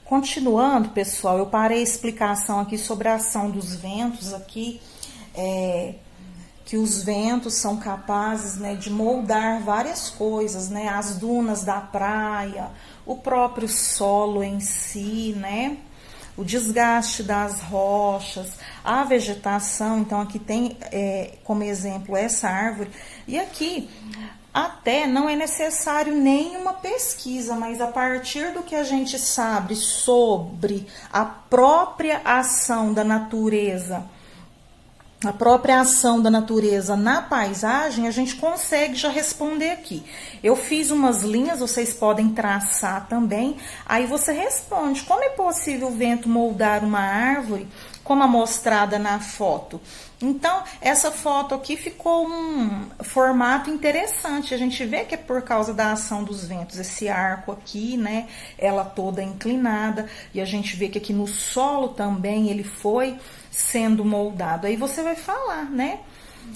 Continuando, pessoal, eu parei a explicação aqui sobre a ação dos ventos aqui, que os ventos são capazes, né, de moldar várias coisas, né, as dunas da praia, o próprio solo em si, né, o desgaste das rochas, a vegetação. Então aqui tem como exemplo essa árvore, e aqui até não é necessário nenhuma pesquisa, mas a partir do que a gente sabe sobre a própria ação da natureza, na paisagem, a gente consegue já responder aqui. Eu fiz umas linhas, vocês podem traçar também, aí você responde: como é possível o vento moldar uma árvore como mostrada na foto? Então, essa foto aqui ficou um formato interessante. A gente vê que é por causa da ação dos ventos. Esse arco aqui, né, ela toda inclinada. E a gente vê que aqui no solo também ele foi sendo moldado. Aí você vai falar, né?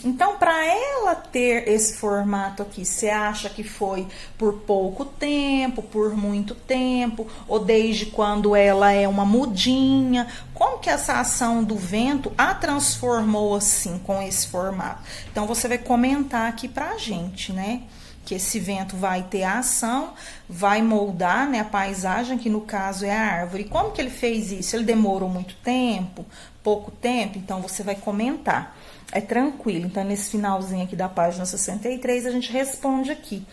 Então, para ela ter esse formato aqui, você acha que foi por pouco tempo, por muito tempo, ou desde quando ela é uma mudinha? Como que essa ação do vento a transformou assim, com esse formato? Então, você vai comentar aqui pra gente, né? Que esse vento vai ter a ação, vai moldar, né, a paisagem, que no caso é a árvore. Como que ele fez isso? Ele demorou muito tempo, pouco tempo? Então, você vai comentar. É tranquilo. Então, nesse finalzinho aqui da página 63, a gente responde aqui.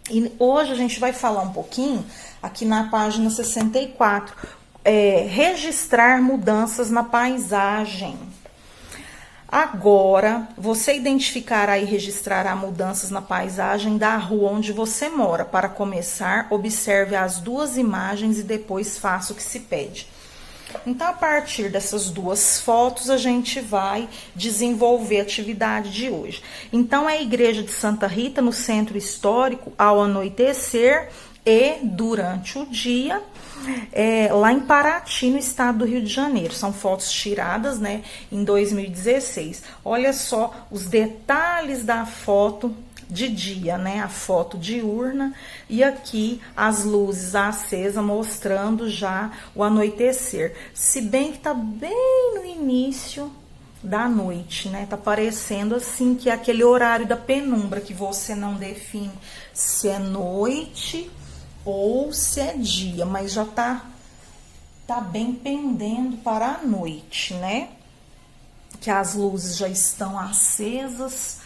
E hoje a gente vai falar um pouquinho, aqui na página 64, registrar mudanças na paisagem. Agora, você identificará e registrará mudanças na paisagem da rua onde você mora. Para começar, observe as duas imagens e depois faça o que se pede. Então, a partir dessas duas fotos, a gente vai desenvolver a atividade de hoje. Então, é a Igreja de Santa Rita, no Centro Histórico, ao anoitecer e durante o dia, lá em Paraty, no estado do Rio de Janeiro. São fotos tiradas, né, em 2016. Olha só os detalhes da foto de dia, né? A foto diurna, e aqui as luzes acesas mostrando já o anoitecer. Se bem que tá bem no início da noite, né? Tá parecendo assim que é aquele horário da penumbra que você não define se é noite ou se é dia, mas já tá bem pendendo para a noite, né? Que as luzes já estão acesas.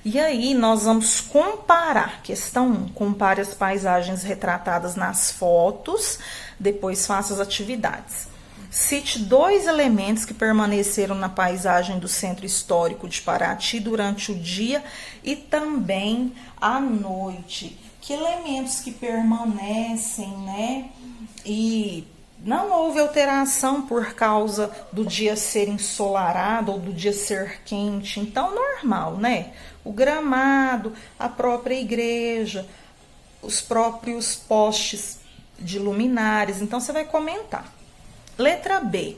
E aí, nós vamos comparar. Questão 1, compare as paisagens retratadas nas fotos, depois faça as atividades. Cite 2 elementos que permaneceram na paisagem do Centro Histórico de Paraty durante o dia e também à noite. Que elementos que permanecem, né? E não houve alteração por causa do dia ser ensolarado ou do dia ser quente, então normal, né? O gramado, a própria igreja, os próprios postes de luminares. Então, você vai comentar. Letra B.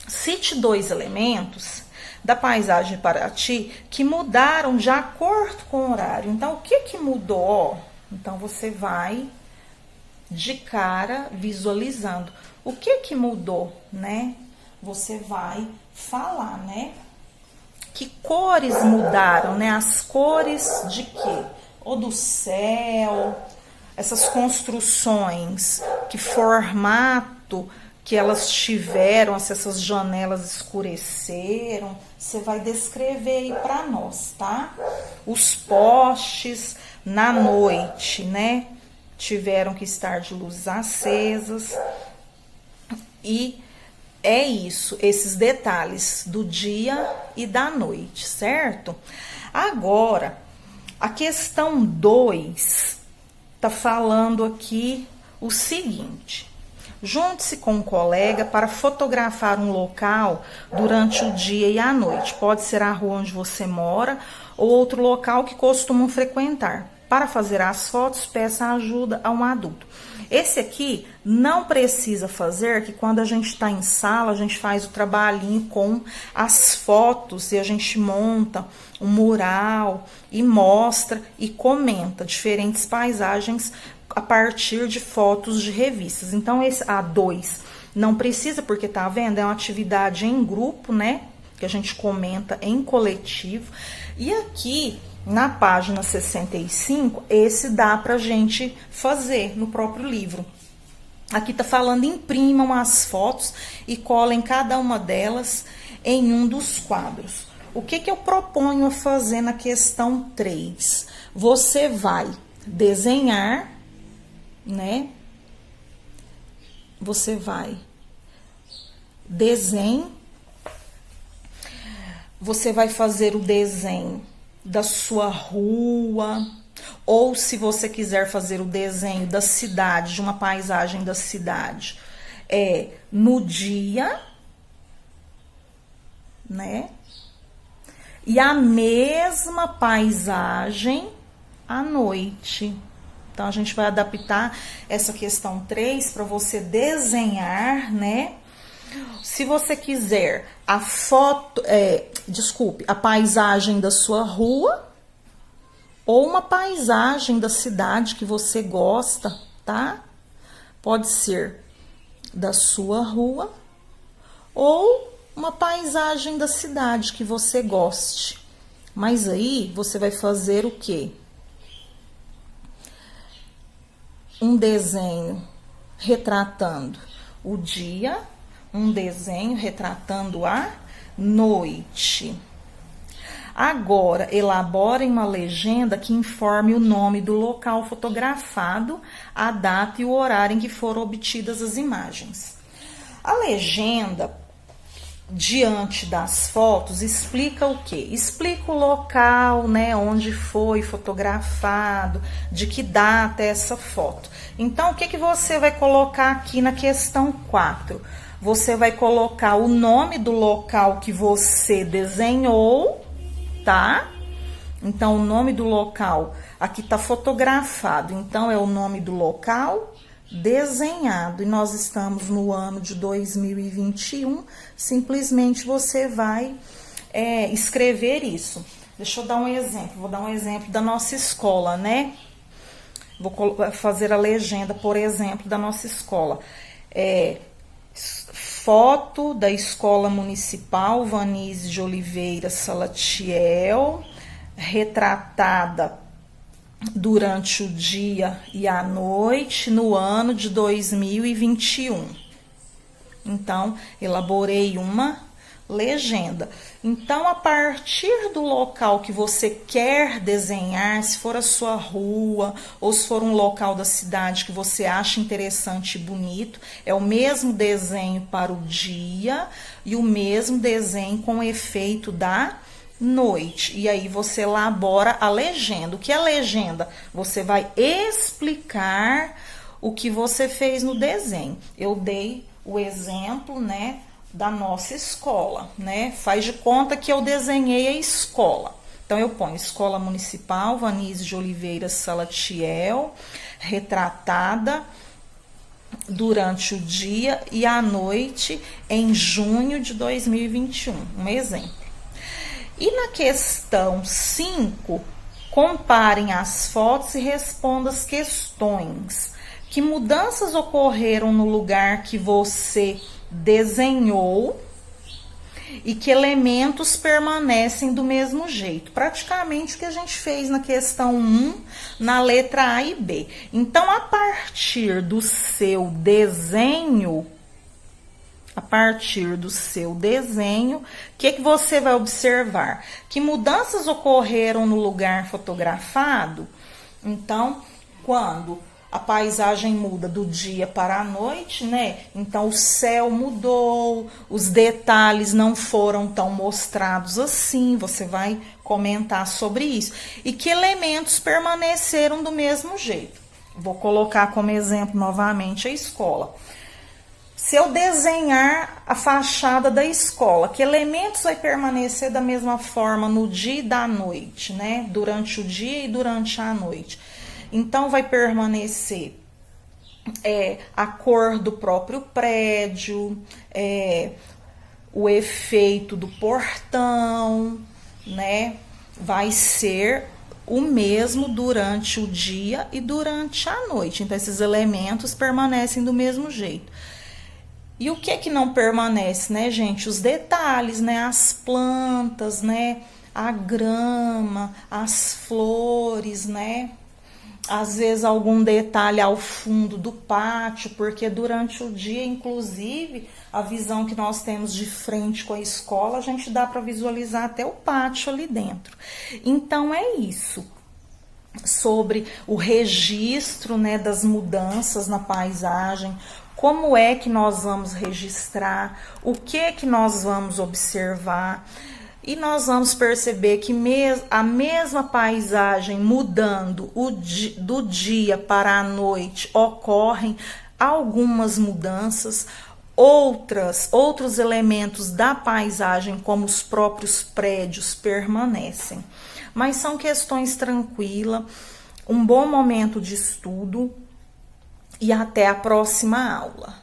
Cite 2 elementos da paisagem de Paraty que mudaram de acordo com o horário. Então, o que mudou? Então, você vai de cara visualizando. O que mudou, né? Você vai falar, né? Que cores mudaram, né? As cores de quê? Ou do céu, essas construções, que formato que elas tiveram, se essas janelas escureceram, você vai descrever aí para nós, tá? Os postes na noite, né? Tiveram que estar de luzes acesas. E é isso, esses detalhes do dia e da noite, certo? Agora, a questão 2 tá falando aqui o seguinte: junte-se com um colega para fotografar um local durante o dia e a noite. Pode ser a rua onde você mora ou outro local que costumam frequentar. Para fazer as fotos, peça ajuda a um adulto. Esse aqui não precisa fazer, que quando a gente está em sala, a gente faz o trabalhinho com as fotos e a gente monta um mural e mostra e comenta diferentes paisagens a partir de fotos de revistas. Então, esse A2 não precisa, porque tá vendo? É uma atividade em grupo, né? Que a gente comenta em coletivo. E aqui, na página 65, esse dá pra gente fazer no próprio livro. Aqui tá falando, imprimam as fotos e colhem cada uma delas em um dos quadros. O que eu proponho a fazer na questão 3? Você vai desenhar, né? Você vai você vai fazer o desenho da sua rua, ou se você quiser fazer o desenho da cidade, de uma paisagem da cidade, no dia, né? E a mesma paisagem à noite. Então, a gente vai adaptar essa questão 3 para você desenhar, né? Se você quiser a foto, a paisagem da sua rua ou uma paisagem da cidade que você gosta, tá? Pode ser da sua rua ou uma paisagem da cidade que você goste. Mas aí você vai fazer o quê? Um desenho retratando o dia, um desenho retratando a noite. Agora, elaborem uma legenda que informe o nome do local fotografado, a data e o horário em que foram obtidas as imagens. A legenda, diante das fotos, explica o quê? Explica o local, né, onde foi fotografado, de que data é essa foto. Então, o que você vai colocar aqui na questão 4? Você vai colocar o nome do local que você desenhou, tá? Então, o nome do local aqui tá fotografado. Então, é o nome do local desenhado. E nós estamos no ano de 2021. Simplesmente você vai escrever isso. Deixa eu dar um exemplo. Vou dar um exemplo da nossa escola, né? Vou fazer a legenda, por exemplo, da nossa escola. Foto da Escola Municipal Vanise de Oliveira Salatiel, retratada durante o dia e a noite no ano de 2021. Então, elaborei uma legenda. Então, a partir do local que você quer desenhar, se for a sua rua ou se for um local da cidade que você acha interessante e bonito, é o mesmo desenho para o dia e o mesmo desenho com o efeito da noite. E aí você elabora a legenda. O que é legenda? Você vai explicar o que você fez no desenho. Eu dei o exemplo, né, da nossa escola, né? Faz de conta que eu desenhei a escola. Então, eu ponho Escola Municipal Vanise de Oliveira Salatiel, retratada durante o dia e a noite em junho de 2021. Um exemplo. E na questão 5, comparem as fotos e respondam as questões. Que mudanças ocorreram no lugar que você desenhou e que elementos permanecem do mesmo jeito. Praticamente o que a gente fez na questão 1, na letra A e B. Então, a partir do seu desenho, o que você vai observar? Que mudanças ocorreram no lugar fotografado? Então, quando a paisagem muda do dia para a noite, né? Então, o céu mudou, os detalhes não foram tão mostrados assim, você vai comentar sobre isso. E que elementos permaneceram do mesmo jeito? Vou colocar como exemplo novamente a escola. Se eu desenhar a fachada da escola, que elementos vai permanecer da mesma forma no dia e da noite, né? Durante o dia e durante a noite. Então, vai permanecer a cor do próprio prédio, o efeito do portão, né? Vai ser o mesmo durante o dia e durante a noite. Então, esses elementos permanecem do mesmo jeito. E o que é que não permanece, né, gente? Os detalhes, né? As plantas, né? A grama, as flores, né? Às vezes algum detalhe ao fundo do pátio, porque durante o dia, inclusive, a visão que nós temos de frente com a escola, a gente dá para visualizar até o pátio ali dentro. Então é isso, sobre o registro, né, das mudanças na paisagem, como é que nós vamos registrar, o que é que nós vamos observar. E nós vamos perceber que a mesma paisagem mudando do dia para a noite, ocorrem algumas mudanças, outros elementos da paisagem, como os próprios prédios, permanecem. Mas são questões tranquilas, um bom momento de estudo e até a próxima aula.